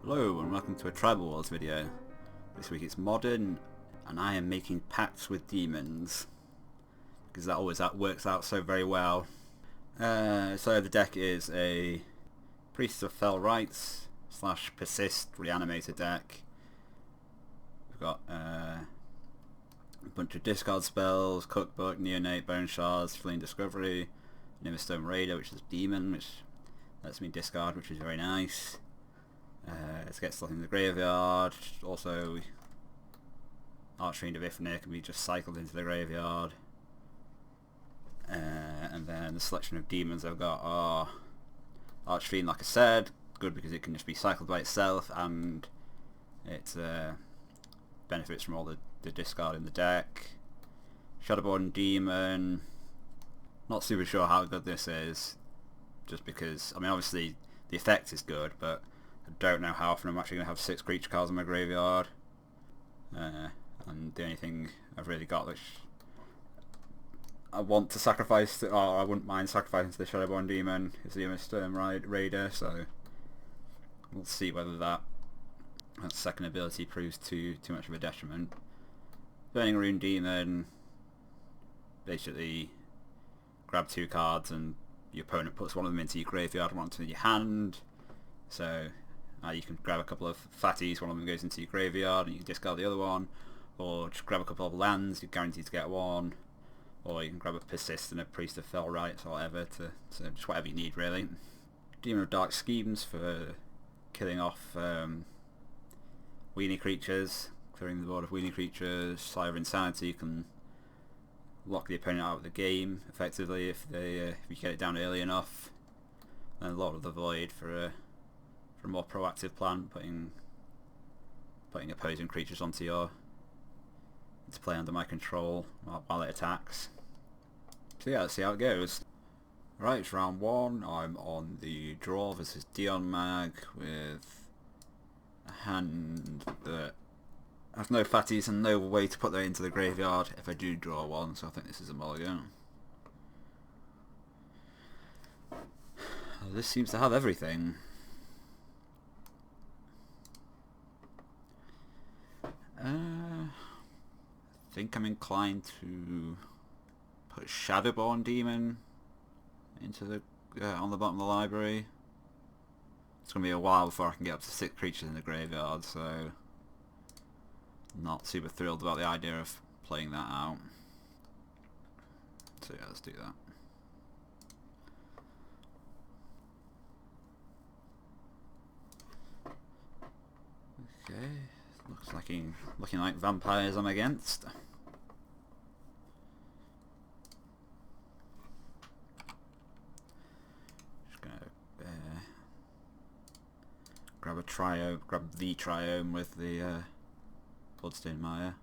Hello and welcome to a Tribal Wars video. This week it's modern and I am making pacts with demons because that always works out so very well. So the deck is a Priest of Fell Rites / Persist Reanimator deck. We've got a bunch of discard spells, Cookbook, Neonate, Bone Shards, Fleeing Discovery, Nimmerstone Raider, which is Demon, which lets me discard, which is very nice. Let's get stuff in the graveyard. Also, Archfiend of Ifnir can be just cycled into the graveyard. And then the selection of demons I've got are Archfiend, like I said, good because it can just be cycled by itself and it benefits from all the discard in the deck. Shadowborn Demon, not super sure how good this is, just because, I mean, obviously the effect is good, but I don't know how often I'm actually going to have 6 creature cards in my graveyard. And the only thing I've really got which I want to sacrifice, or I wouldn't mind sacrificing to the Shadowborn Demon, is the Nimmerstone Raider, so we'll see whether that second ability proves too much of a detriment. Burning Rune Demon, basically grab 2 cards and your opponent puts one of them into your graveyard and one into your hand, so you can grab a couple of fatties, one of them goes into your graveyard and you can discard the other one, or just grab a couple of lands, you're guaranteed to get one, or you can grab a Persist and a Priest of Fell Rites or whatever, so just whatever you need really. Demon of Dark Schemes for killing off weenie creatures, clearing the board of weenie creatures. Sigh of Insanity can lock the opponent out of the game effectively if you get it down early enough. And Lord of the Void for a more proactive plan, putting opposing creatures into play under my control while it attacks. So yeah, let's see how it goes. Right, it's round 1. I'm on the draw versus Dion Mag with a hand that has no fatties and no way to put that into the graveyard if I do draw one, so I think this is a mulligan. This seems to have everything. I think I'm inclined to put Shadowborn Demon into the on the bottom of the library. It's going to be a while before I can get up to 6 creatures in the graveyard, so not super thrilled about the idea of playing that out. So yeah, let's do that. Okay, looks like looking like vampires I'm against. Just gonna grab the Triome with the Bloodstained Mire.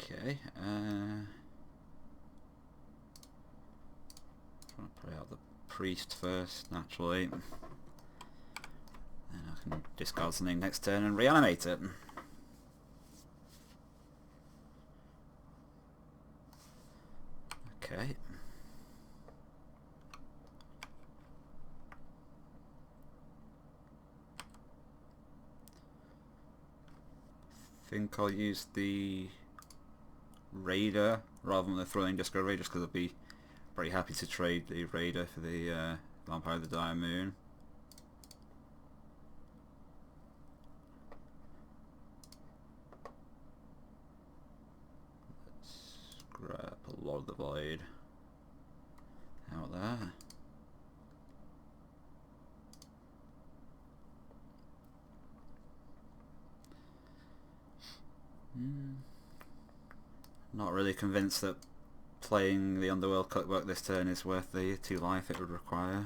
Okay, trying to put out the Priest first, naturally. Then I can discard something next turn and reanimate it. Okay. I think I'll use the Raider rather than the Thrilling Discovery, just because I'd be very happy to trade the Raider for the Vampire of the Dire Moon. Let's grab a Lord of the Void out there. Not really convinced that playing the Underworld Cookbook this turn is worth the 2 life it would require.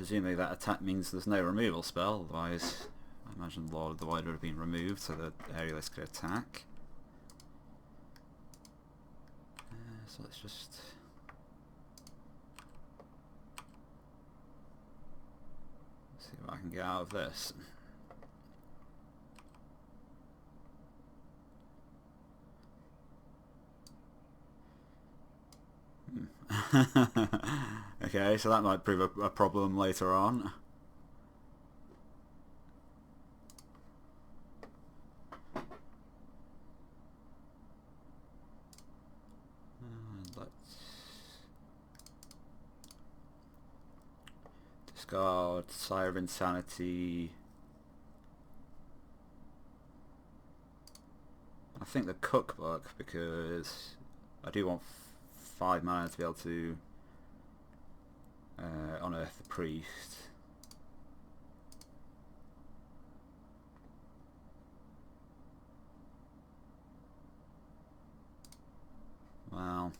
presumably that attack means there's no removal spell, otherwise I imagine Lord of the Void would have been removed so the Aerialist could attack. So let's just... see what I can get out of this. Okay, so that might prove a problem later on. Let's discard Sire of Insanity. I think the Cookbook, because I do want 5 mana to be able to unearth the priest. Well,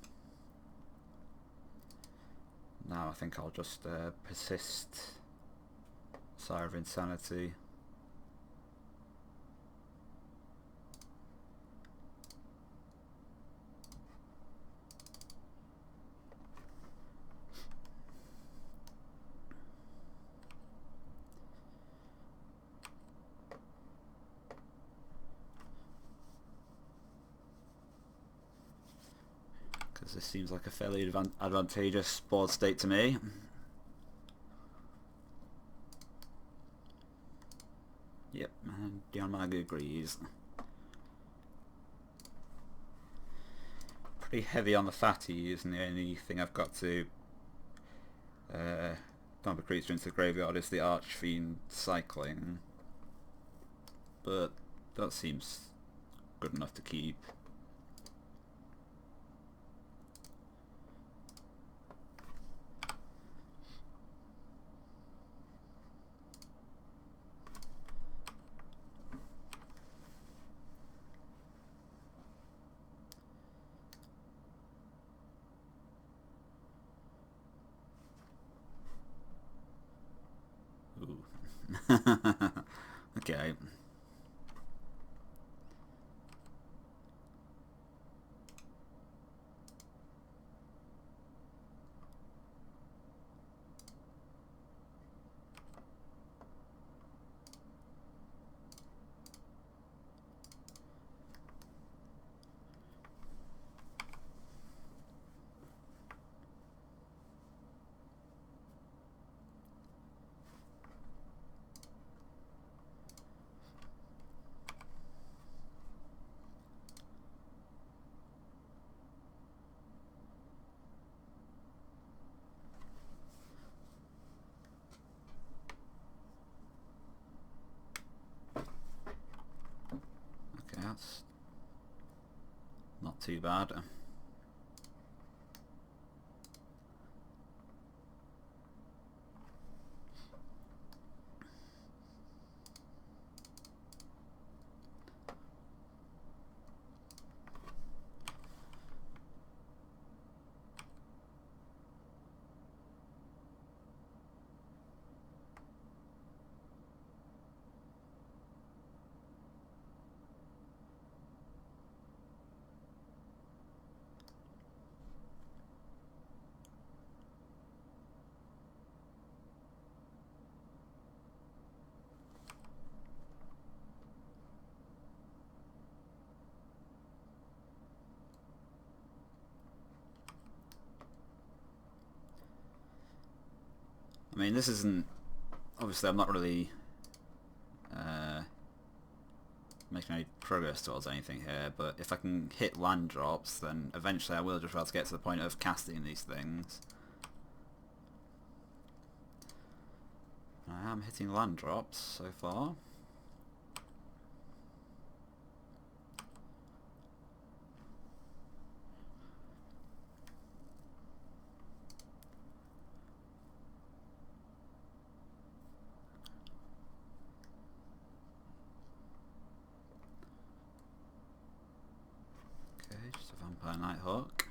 now I think I'll just persist Sire of Insanity. This seems like a fairly advantageous board state to me. Yep, and Dion Mag agrees. Pretty heavy on the fatties, and the only thing I've got to dump a creature into the graveyard is the Archfiend cycling. But that seems good enough to keep. Okay. That's not too bad. I mean, this isn't... obviously I'm not really making any progress towards anything here, but if I can hit land drops, then eventually I will just be able to get to the point of casting these things. I am hitting land drops so far. Just a Vampire Nighthawk.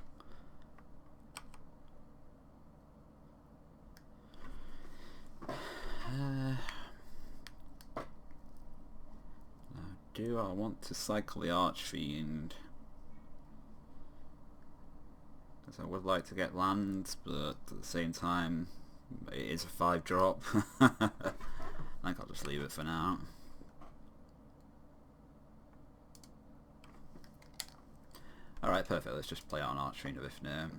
Do I want to cycle the Archfiend? Because I would like to get lands, but at the same time it is a 5-drop. I think I'll just leave it for now. Alright, perfect, let's just play out an Archfiend of Ifnir.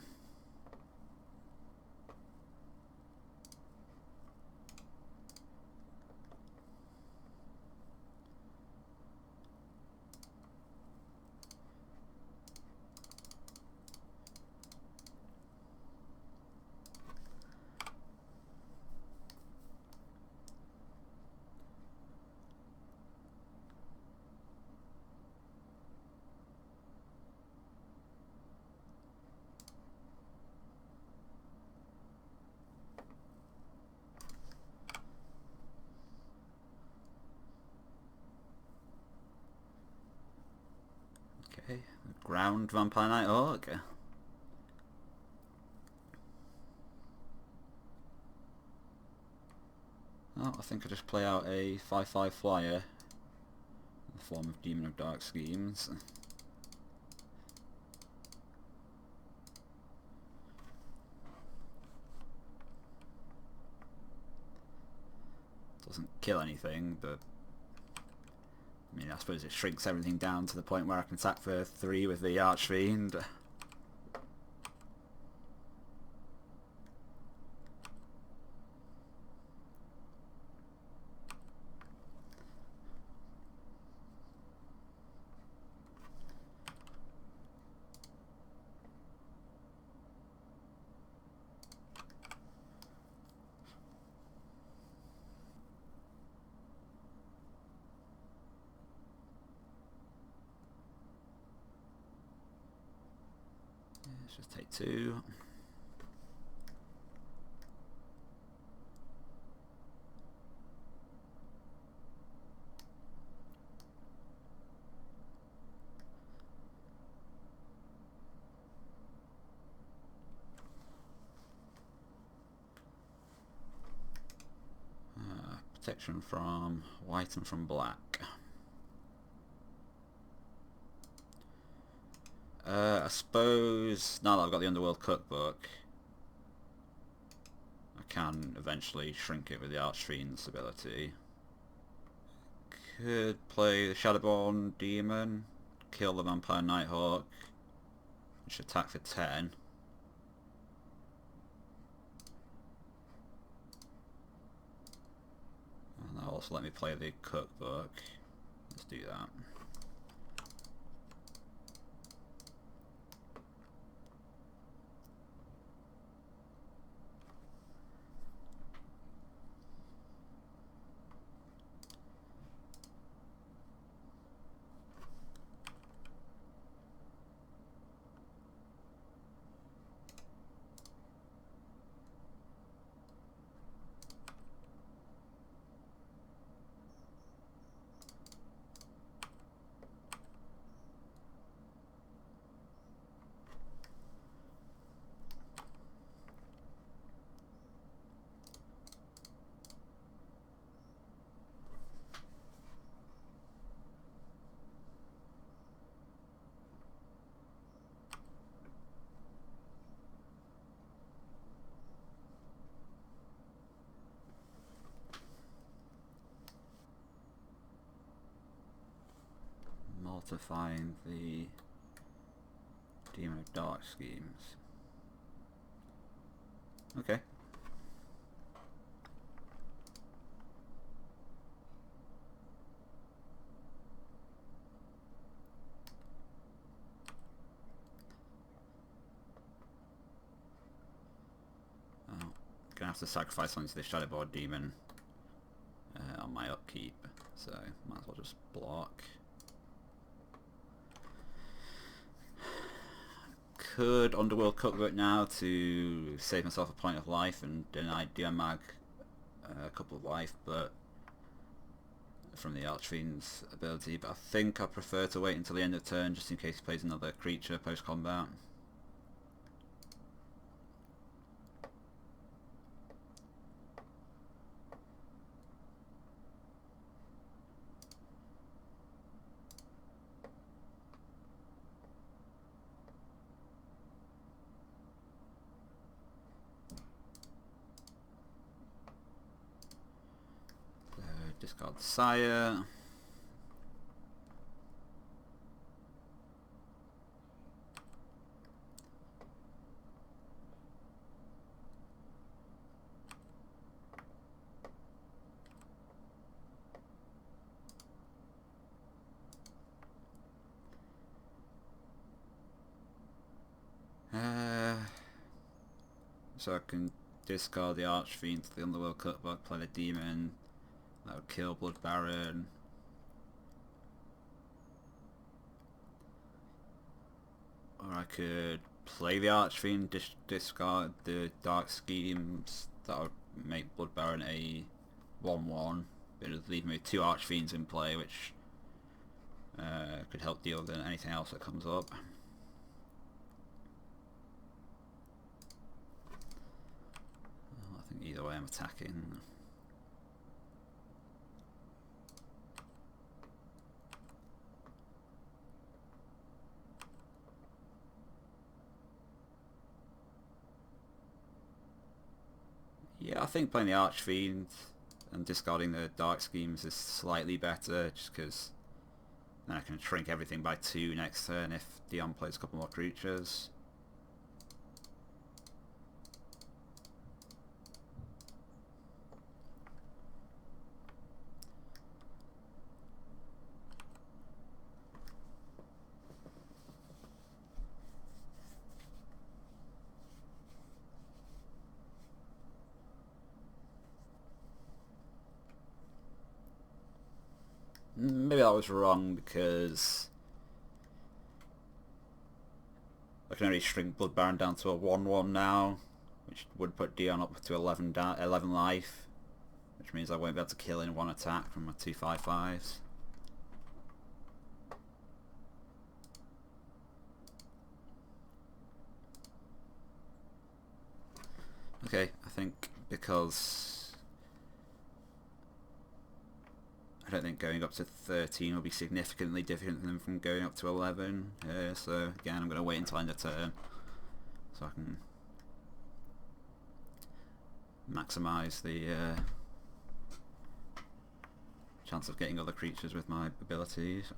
Okay, ground Vampire Nighthawk. Oh, I think I just play out a 5/5 flyer in the form of Demon of Dark Schemes. Doesn't kill anything, but I mean, I suppose it shrinks everything down to the point where I can attack for 3 with the Archfiend. Let's just take 2. Protection from white and from black. I suppose now that I've got the Underworld Cookbook, I can eventually shrink it with the Archfiend's ability. Could play the Shadowborn Demon, kill the Vampire Nighthawk, which attack for 10. And that'll also let me play the Cookbook. Let's do that. Multiplying the Demon of Dark Schemes. Okay. Oh, gonna have to sacrifice onto the Shadowboard Demon on my upkeep, so might as well just block. Could Underworld Cookbook now to save myself a point of life and deny Diamag a couple of life, but from the Archfiend's ability, but I think I prefer to wait until the end of turn just in case he plays another creature post combat. Discard the Sire. So I can discard the Archfiend to the Underworld Cutback, play the Demon. That would kill Blood Baron. Or I could play the Archfiend, discard the Dark Schemes. That would make Blood Baron a 1-1. It would leave me with 2 Archfiends in play, which could help deal with anything else that comes up. I think either way I'm attacking. Yeah, I think playing the Archfiend and discarding the Dark Schemes is slightly better, just because then I can shrink everything by 2 next turn if Dion plays a couple more creatures. Maybe that was wrong because I can only shrink Blood Baron down to a 1-1 now, which would put Dion up to 11 life, which means I won't be able to kill in one attack from my 2/5/5s. Okay, I think because I don't think going up to 13 will be significantly different than from going up to 11. So again, I'm going to wait until end of turn so I can maximise the chance of getting other creatures with my abilities.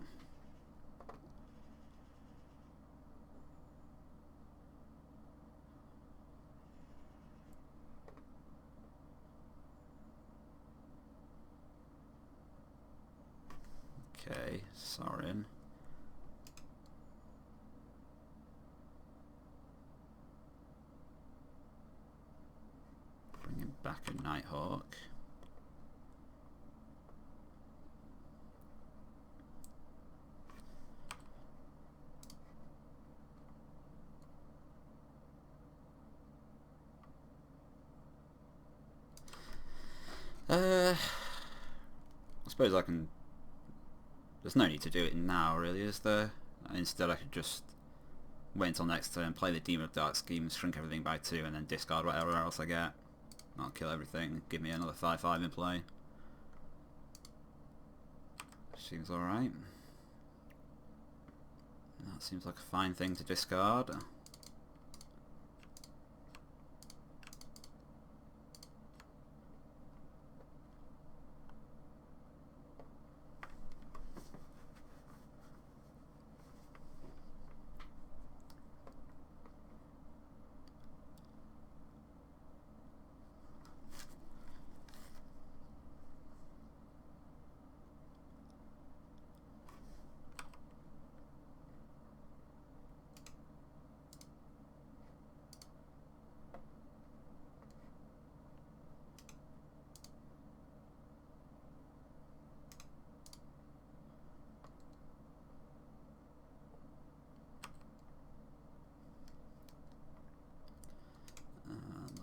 Okay, Sorin. Bringing back a Nighthawk. I suppose I can... There's no need to do it now, really, is there? Instead I could just wait until next turn, play the Demon of Dark Schemes, shrink everything by 2, and then discard whatever else I get. I'll kill everything, give me another 5/5 in play. Seems alright. That seems like a fine thing to discard.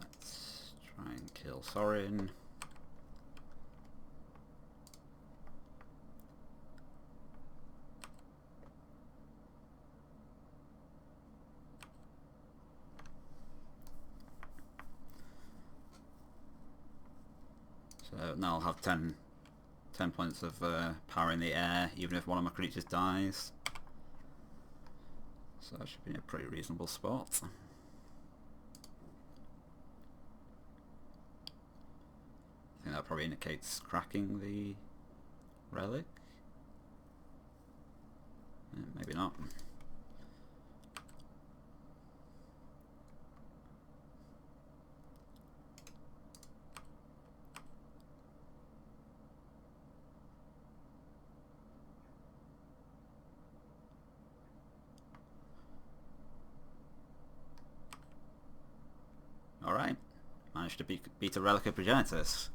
Let's try and kill Sorin. So now I'll have 10 points of power in the air, even if one of my creatures dies. So that should be a pretty reasonable spot. I think that probably indicates cracking the Relic? Maybe not. Alright, managed to beat a Relic of Progenitus,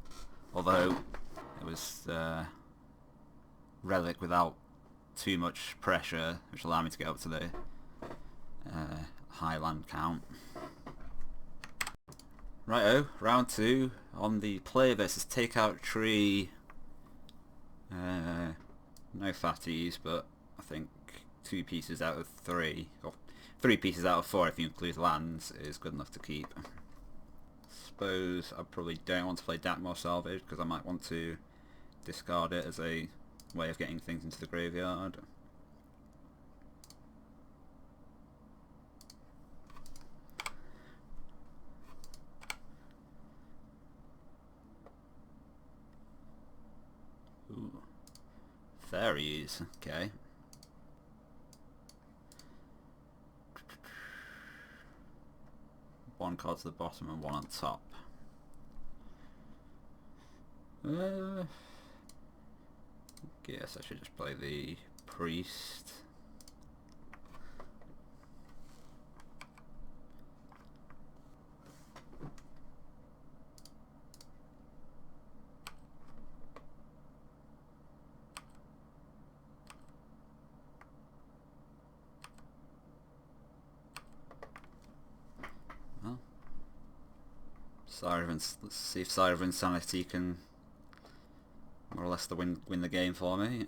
although it was Relic without too much pressure, which allowed me to get up to the high land count. Righto, round 2 on the play versus takeout tree. No fatties, but I think 2 pieces out of 3, or 3 pieces out of 4 if you include lands, is good enough to keep. Suppose I probably don't want to play Dakmor Salvage because I might want to discard it as a way of getting things into the graveyard. Ooh. Fairies, okay. One card to the bottom and one on top. Guess I should just play the priest. Well, let's see if Sire of Insanity can more or less win the game for me.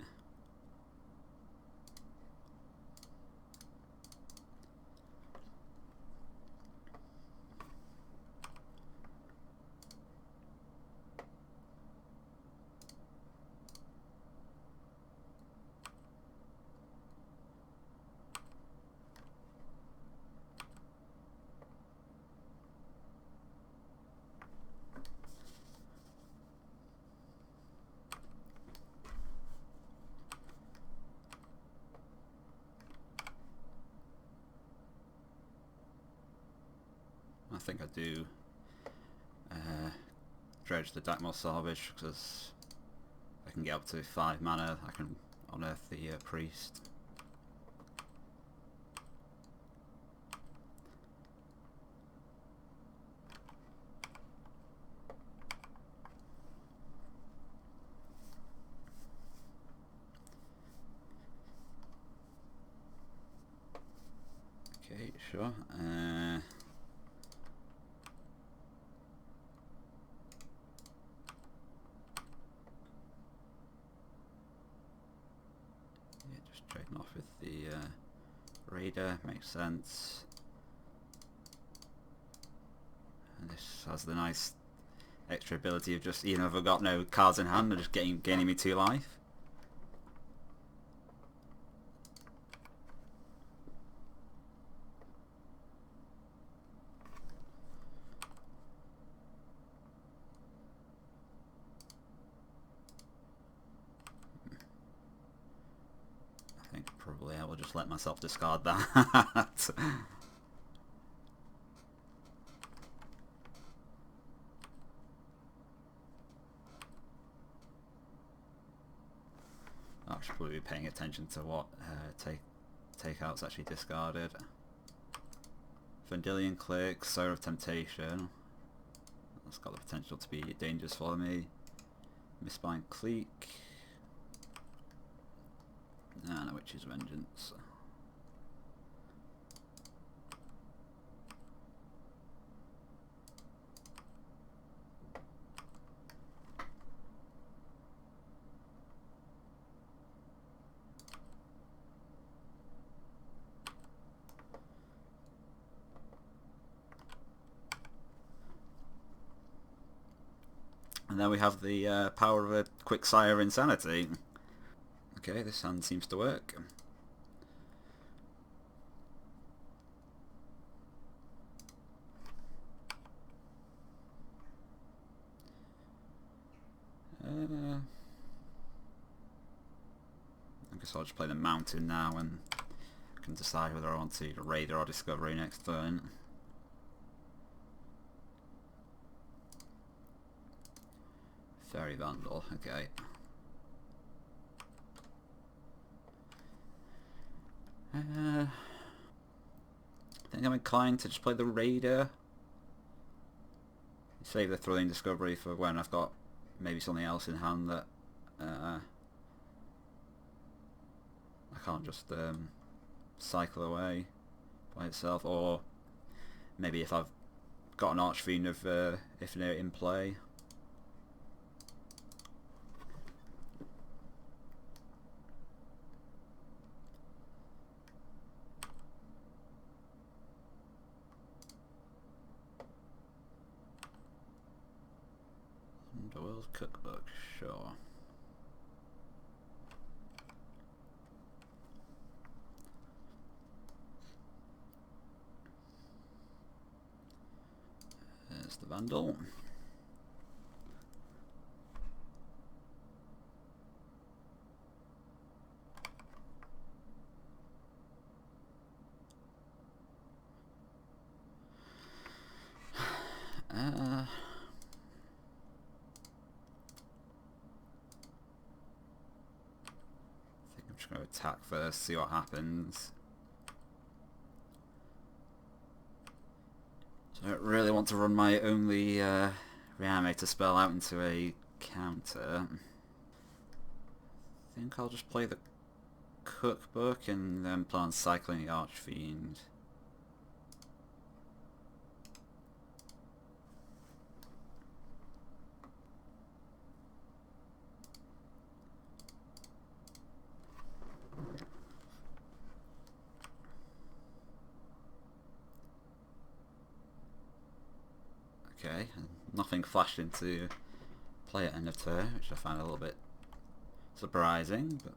I think I do dredge the Dakmor Salvage because I can get up to 5 mana. I can unearth the priest. Okay, sure. Trading off with the Raider makes sense, and this has the nice extra ability of just, even if I've got no cards in hand, and just gaining me 2 life. I think probably I will just let myself discard that. I should probably be paying attention to what takeouts actually discarded. Vendilion Click, Sower of Temptation. That's got the potential to be dangerous for me. Mistbind Clique. And a Witch's Vengeance. And then we have the power of a quick Sire of Insanity. Okay, this hand seems to work. so I'll just play the Mountain now and can decide whether I want to Raider or Discovery next turn. Fairy Vandal, okay. I think I'm inclined to just play the Raider. Save the Thrilling Discovery for when I've got maybe something else in hand that I can't just cycle away by itself, or maybe if I've got an Archfiend of Ifnir in play. Underworld Cookbook, sure. There's the Vandal. I'm just going to attack first, see what happens. So I don't really want to run my only Reanimator spell out into a counter. I think I'll just play the Cookbook and then plan on cycling the Archfiend. Okay, nothing flashed into play at end of turn, which I find a little bit surprising, but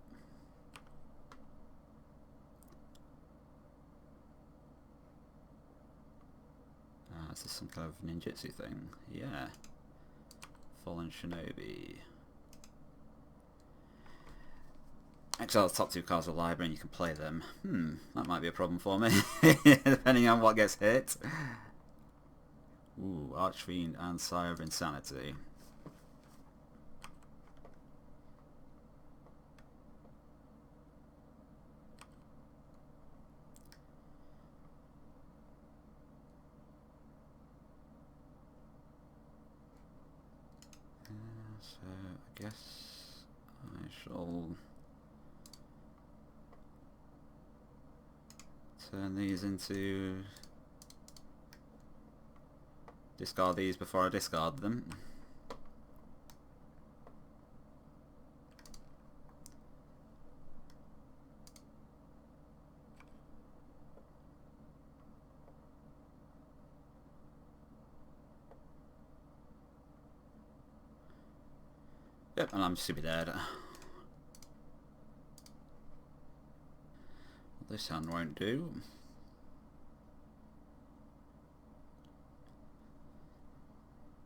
is this some kind of ninjutsu thing? Yeah. Fallen Shinobi. Exile the top 2 cards of the library and you can play them. That might be a problem for me, depending on what gets hit. Ooh, Archfiend and Sire of Insanity. So I guess I shall turn these into... discard these before I discard them. Yep, and I'm super dead. This hand won't do.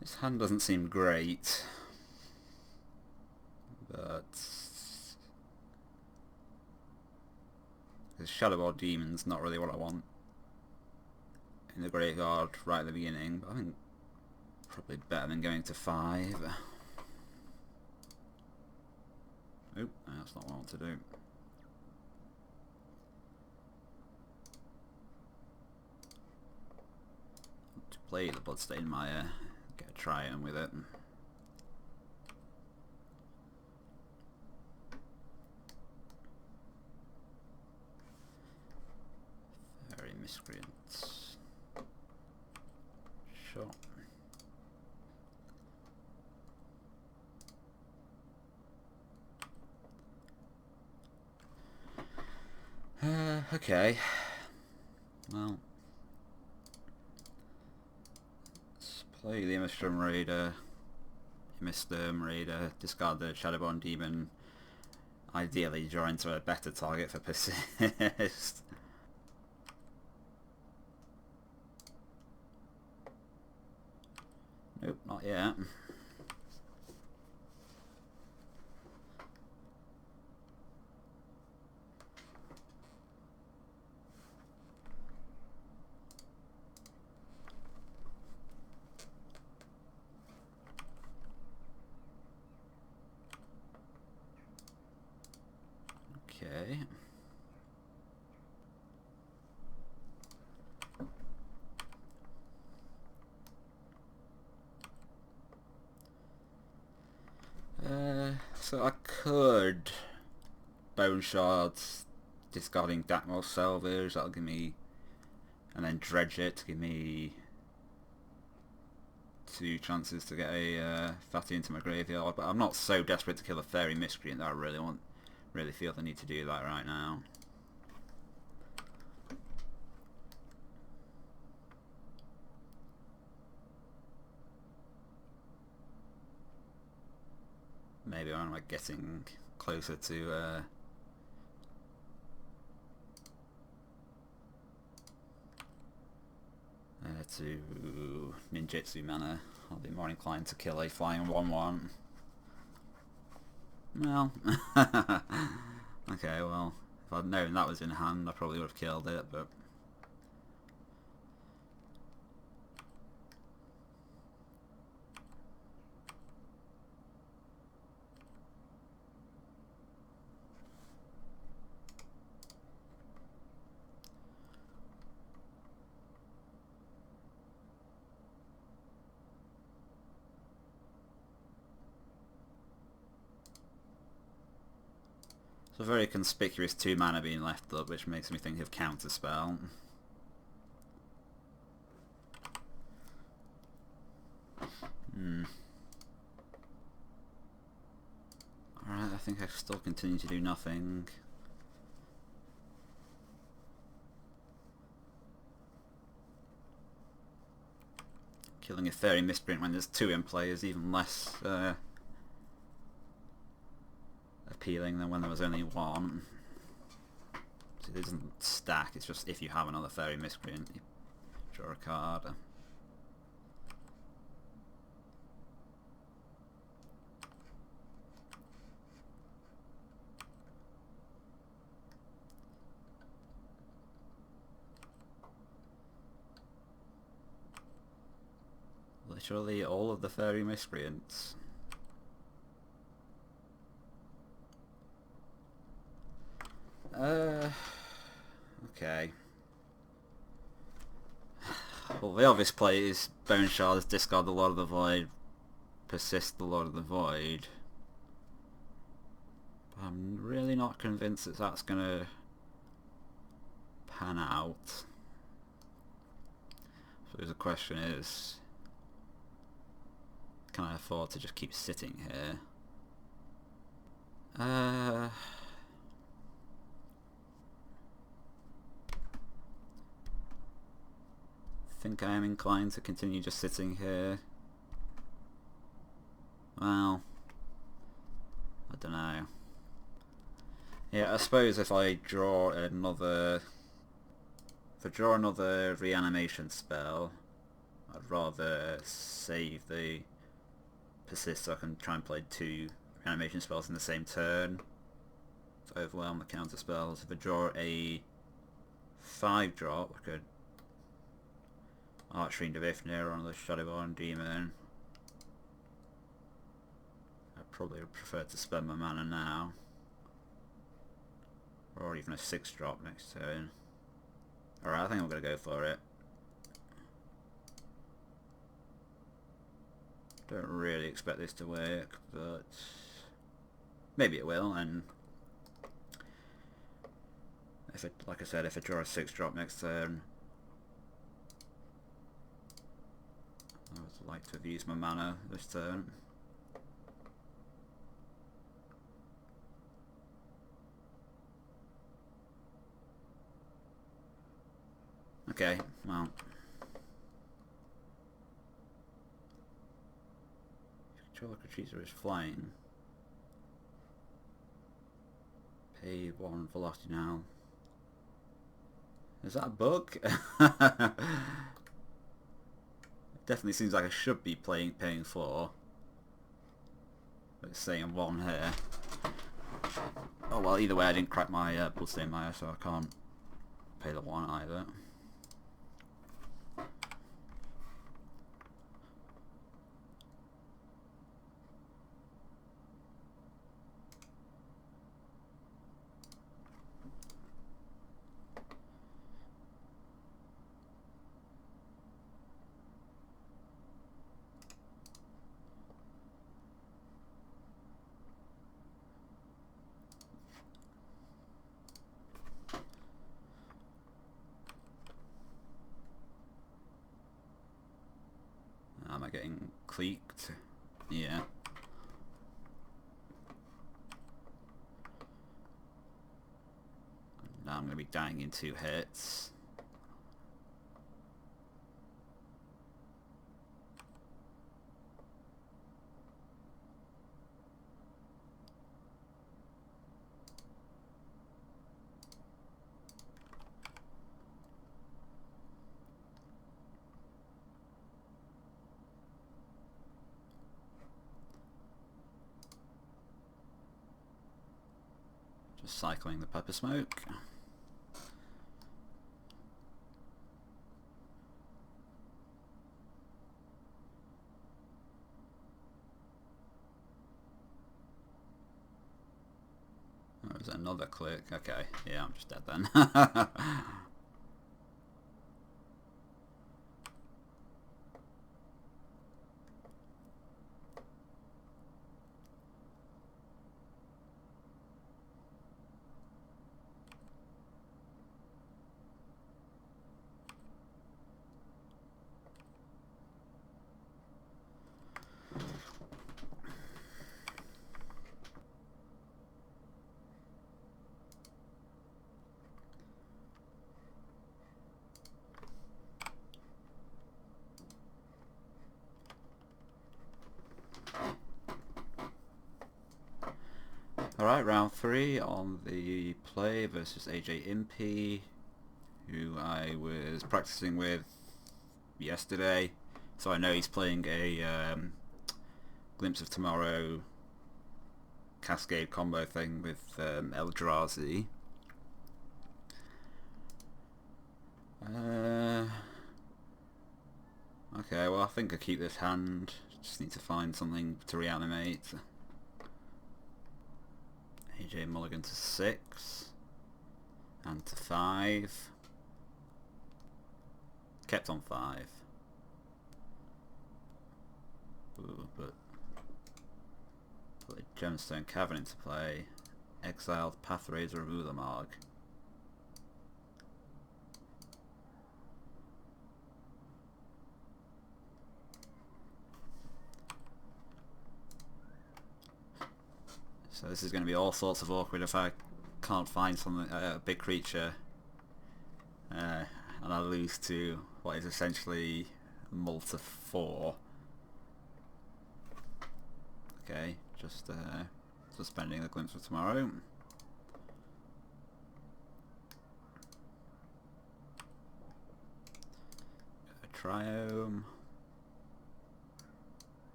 This hand doesn't seem great, but Shadow Ball Demon's not really what I want in the graveyard right at the beginning, but I think probably better than going to 5. Oh, that's not what I want to do. To play the Bloodstained Mire, get a try in with it. Very Miscreants. Sure. Okay. Well, let's play the Immersturm Raider, discard the Shadowborn Demon, ideally draw into a better target for Persist. Nope, not yet. So I could Bone Shards, discarding Dakmor Salvage, that'll give me, and then Dredge it to give me 2 chances to get a fatty into my graveyard, but I'm not so desperate to kill a Fairy Miscreant that I really feel the need to do that right now. Maybe when I'm getting closer to ninjutsu mana, I'll be more inclined to kill a flying 1/1. Well, okay, well, if I'd known that was in hand, I probably would have killed it, but it's a very conspicuous 2 mana being left up, which makes me think of Counterspell. Alright, I think I still continue to do nothing. Killing a Fairy Misprint when there's 2 in play is even less appealing than when there was only 1. So it doesn't stack, it's just if you have another Fairy Miscreant, you draw a card. Literally all of the Fairy Miscreants. Okay. Well, the obvious play is Bone Shards, discard the Lord of the Void, persist the Lord of the Void. But I'm really not convinced that that's gonna pan out. So the question is, can I afford to just keep sitting here? I think I am inclined to continue just sitting here. Well, I don't know. Yeah, I suppose if I draw another reanimation spell, I'd rather save the persist so I can try and play 2 reanimation spells in the same turn to overwhelm the counter spells. If I draw a 5-drop, I could Archfiend of Ifnir on the Shadowborn Demon. I probably would prefer to spend my mana now. Or even a 6-drop next turn. Alright, I think I'm going to go for it. Don't really expect this to work, but maybe it will, and if it, like I said, if I draw a 6-drop next turn, I would like to have used my mana this turn. Okay, well, control a creature is flying. Pay 1 velocity now. Is that a bug? Definitely seems like I should be paying 4. But it's saying 1 here. Oh well, either way I didn't crack my Bloodstained Mire, so I can't pay the 1 either. getting cliqued. Yeah. Now I'm going to be dying in 2 hits. Just cycling the pepper smoke. Oh, is that another click? Okay, yeah, I'm just dead then. Alright, round 3 on the play versus AJ Impey, who I was practicing with yesterday. So I know he's playing a Glimpse of Tomorrow Cascade combo thing with Eldrazi. Okay, well I think I keep this hand. Just need to find something to reanimate. AJ mulligan to 6 and to 5. Kept on 5. Ooh, but put a Gemstone Cavern into play. Exiled Pathraiser of Ulamog. So this is going to be all sorts of awkward if I can't find something, a big creature, and I lose to what is essentially Multi 4. Okay, just suspending the Glimpse of Tomorrow. A Triome.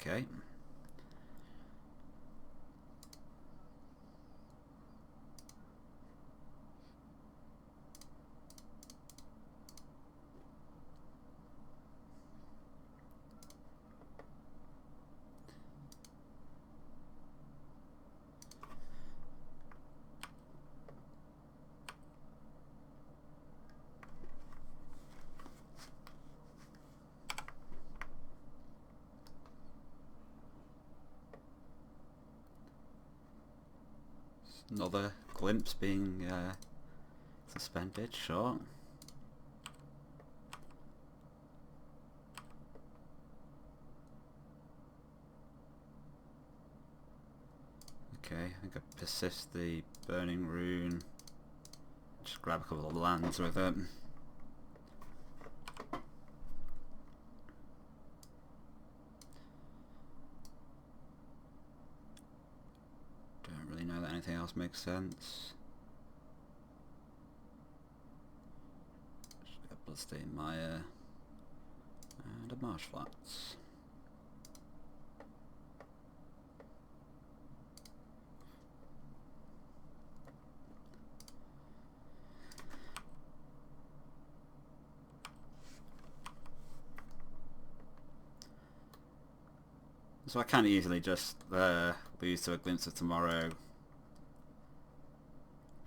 Okay. Another Glimpse being suspended, sure. Okay, I think I persist the Burning Rune. Just grab a couple of lands with it. Don't really know that anything else makes sense. Just got Bloodstained Mire and a Marsh Flats. So I can easily just lose to a Glimpse of Tomorrow,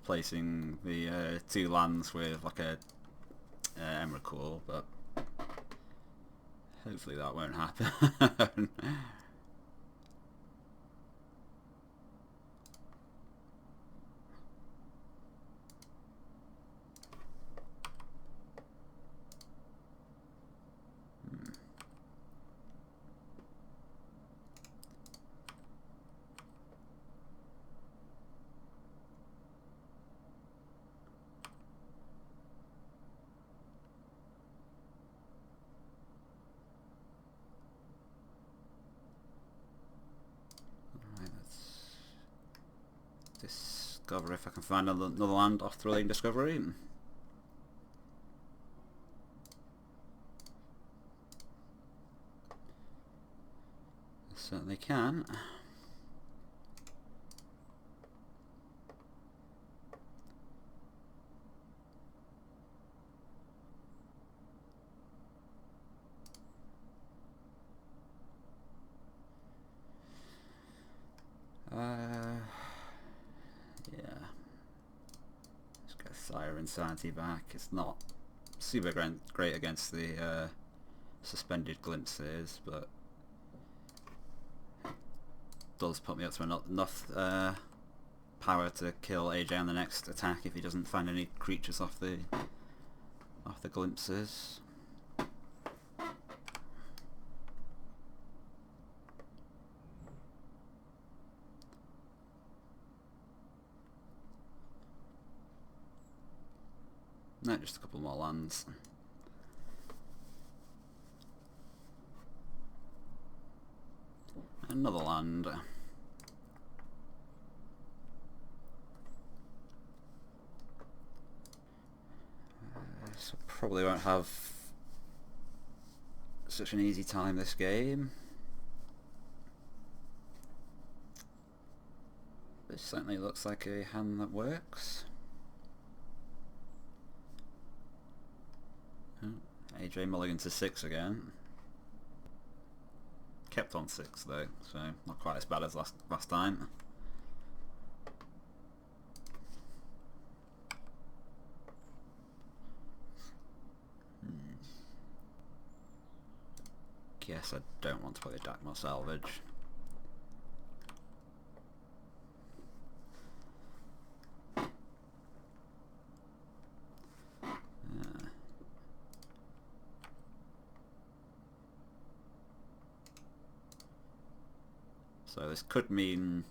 placing the 2 lands with like a Emrakul, but hopefully that won't happen. discover if I can find another land off Thrilling Discovery. Certainly can. Yeah. Let's get Sire Insanity back. It's not super great against the suspended glimpses, but does put me up to enough power to kill AJ on the next attack if he doesn't find any creatures off the glimpses. No, just a couple more lands. Another land. So probably won't have such an easy time this game. This certainly looks like a hand that works. AJ mulligan to 6 again. Kept on 6 though, so not quite as bad as last time. Guess I don't want to play a Dakmor Salvage. So this could mean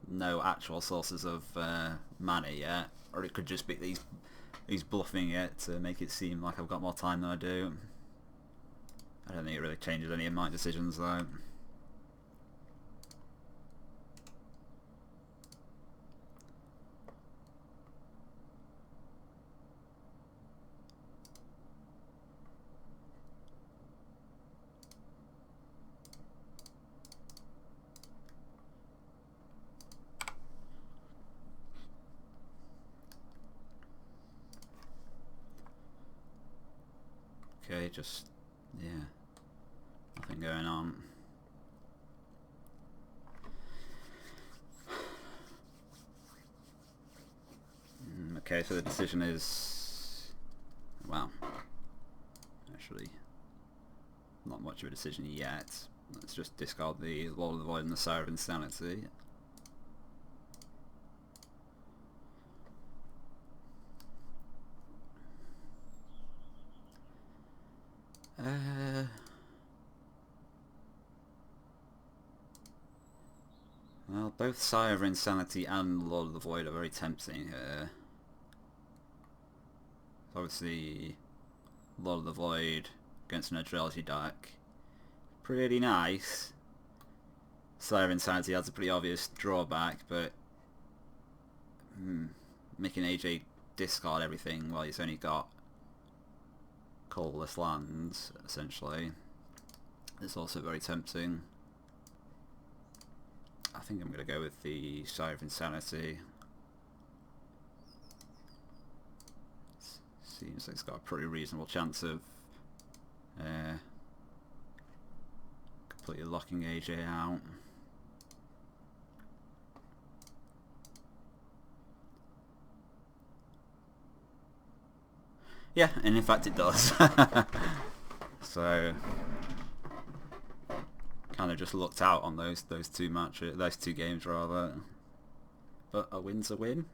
no actual sources of mana yet, or it could just be he's bluffing it to make it seem like I've got more time than I do. I don't think it really changes any of my decisions though. Okay, just, yeah, nothing going on. Okay, so the decision is, well, actually, not much of a decision yet. Let's just discard the Lord of the Void and the Sire of Insanity. Well, both Sire of Insanity and Lord of the Void are very tempting here. Obviously, Lord of the Void against an Adrelty deck, pretty nice. Sire of Insanity has a pretty obvious drawback, but making AJ discard everything while he's only got colourless lands, essentially, is also very tempting. I think I'm going to go with the Sire of Insanity. Seems like it's got a pretty reasonable chance of completely locking AJ out. Yeah, and in fact it does. So kind of just looked out on those two games rather, but a win's a win.